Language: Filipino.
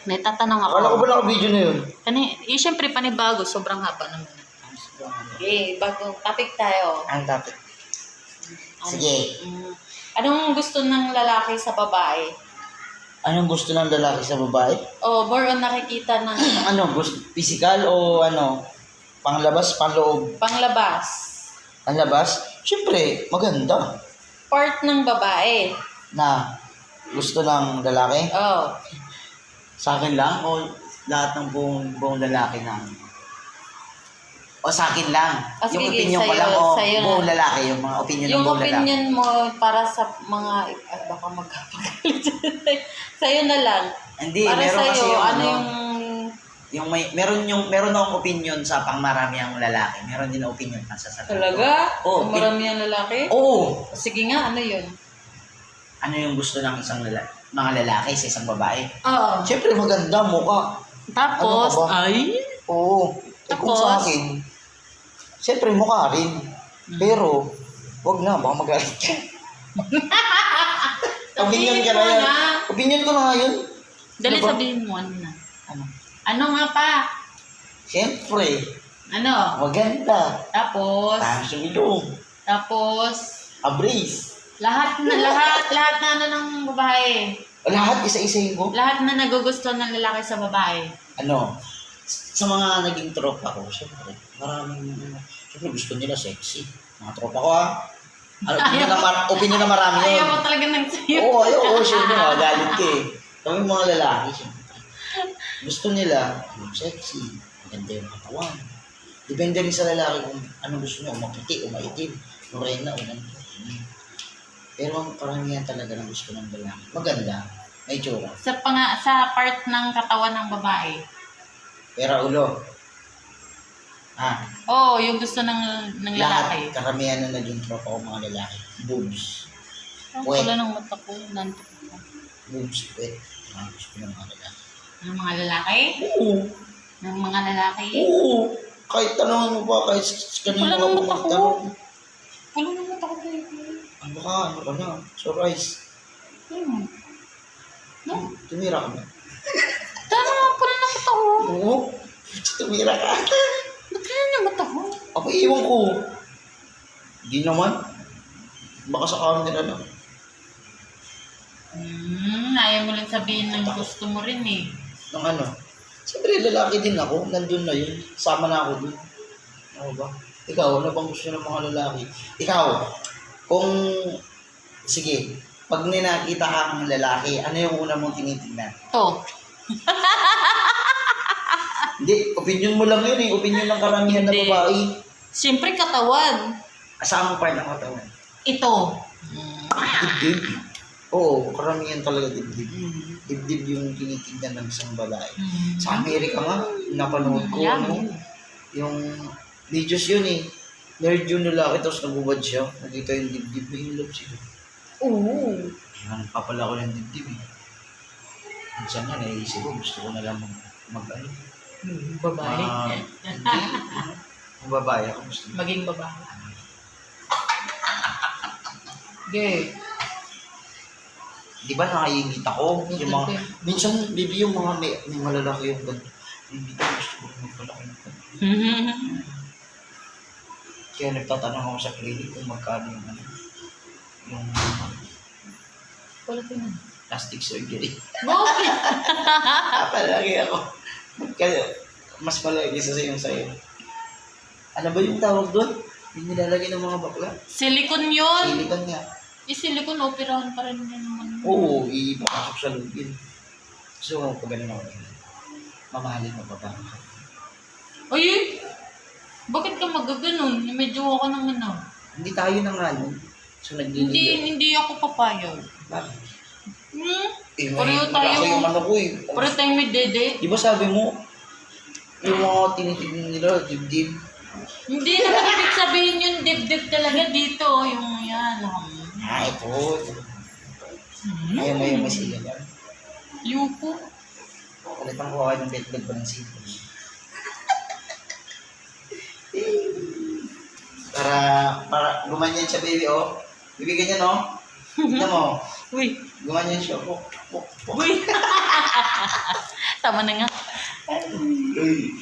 May tatanong ako. Akala ko ba naka-video na yun? Siyempre panibago, sobrang haba naman. Okay, bagong topic tayo. Ang topic. Sige. Anong gusto ng lalaki sa babae? Anong gusto ng lalaki sa babae? O, more on nakikita ng Ano, gusto, physical o ano? Panglabas, panloob? panglabas. Panlabas? Siyempre, maganda. Part ng babae. Na gusto ng lalaki? Oh. Sa akin lang o lahat ng buong lalaki na? O sa akin lang? O, Yung sige, opinion ko sa'yo- lang o sa'yo lang. buong lalaki? Yung mga opinion Yung ng buong lalaki? opinion mo para sa mga baka magkapagalit. Sa'yo na lang. Hindi, Para meron kasi sa'yo, yung ano yung meron akong opinion sa pangmarami ang lalaki. Meron din na opinion pa sa talaga? Oo. Kung marami ang lalaki? Oo. Sige nga, ano yun? Ano yung gusto ng mga lalaki sa isang babae? Oo. Siyempre maganda mukha. Tapos, Ano ka ba? ay, Oo. Eh kung sa Tapos? akin, siyempre mukha rin. Pero, wag na, baka magalit ka. Opinion ka na Sabihin mo yan. na. Opinion ko na nga yun. Dali Ano ba? sabihin mo, ano na? Ano? Ano nga pa? Siyempre, Ano? maganda. Tapos, Tapos yung ilong. tapos, Abris. lahat na ano ng babae. Lahat isa-isahin ko. Lahat na nagugustuhan ng lalaki sa babae. Ano, sa mga naging tropa ko, siyempre, siyempre gusto nila sexy. Mga tropa ko Ano, opinion na marami yun. Ayaw mo talaga ng sayo. Oo, siyempre, magalit ka eh. Kami mga lalaki, siyempre. Gusto nila, yung sexy, maganda yung katawan. Depende rin sa lalaki kung ano gusto niya, maputi o maitim, morena o ganito. Pero ang karamihan talaga ng gusto ng lalaki, maganda, may tsura. Sa part ng katawan ng babae. Pera ulo. Oh, yung gusto ng lalaki. Lahat, karamihan na naging tropa ko mga lalaki. Boobs. Ang Wait. pula ng mata ko, nantok ko. Boobs, wet. Gusto ng mga lalaki. Ng mga lalaki? Oo. Ng mga lalaki? Oo. Kahit tanongin mo pa, kahit kanina Wala ka nang pa mata ko. magtanong. Pula ng mata ko, baby. Ano ka na? Surprise. No? Tumira ka na. Tama nga, pula ng mata ko. Oo. Tumira ka. Ba't ganyan yung mata ko? Ako iwan ko. Hindi naman. Baka sa camera lang. Ayaw mo lang sabihin ng gusto mo rin eh. Ng ano? Siyempre, lalaki din ako. Nandun na yun. Sama na ako dun. Ano ba? Ikaw, ano bang gusto ng mga lalaki? Ikaw, kung... Sige, pag ninakita kang lalaki, ano yung una mong tinitingnan? To. Hindi, opinion mo lang yun eh. Opinion ng karamihan na Hindi. babae. Siyempre katawan. Saan mo part ng katawan? Ito. Dibdib. Oo, karamihan talaga dibdib. Dibdib yung tinitignan ng isang babae. Sa Amerika nga, napanood ko, yung videos yun eh. Nerd yung lalaki, tapos nagubad siya. Nakita yung dibdib, may in love sila. Oo. Kaya nagpapala ko ng dibdib eh. Minsan nga, naisip ko, gusto ko na lang mag-ano. Babae. Hindi. Ang babae ako gusto. Maging babae. Gay. Di ba nakaiingit ako? Yung mga, minsan, bibi yung mga may malalaki yung ganito. Hindi ko gusto ko magpalaki ng ganito. Kaya nagtatanong ako sa clinic kung magkano yung ano. Yung Wala ko na. plastic surgery. Okay. Palagi ako. Kaya mas malaki sa sa'yo. Ano ba yung tawag doon? Yung nilalagay ng mga bakla? Silicone yun. Silicon nga. Silicone, operahan pa rin yan naman. Oo, ipapasok sa loob yun. So, pag ganun ako, mamahalin mo pa ba? Ay, bakit ka magaganon? Medyo ako ng ano. Hindi tayo na nga nun. So, nagliligaw. Hindi ako papayag. Bakit? Pareho tayo. Malaki yung ano ko eh. Pareho tayo may dede. Di ba sabi mo, yung mga tinitignan nila, dibdib. Hindi naman ibig sabihin yung dibdib talaga dito. Yung yan. Ito. Ayaw mo yung masila yan. Yuko. Palitan ko kayo ng betlog pa ng sila. Para gumanyan siya, baby, oh. Baby, ganyan, oh. Tignan mo. Uy. Gumanyan siya. Uy. Tama na nga. Uy,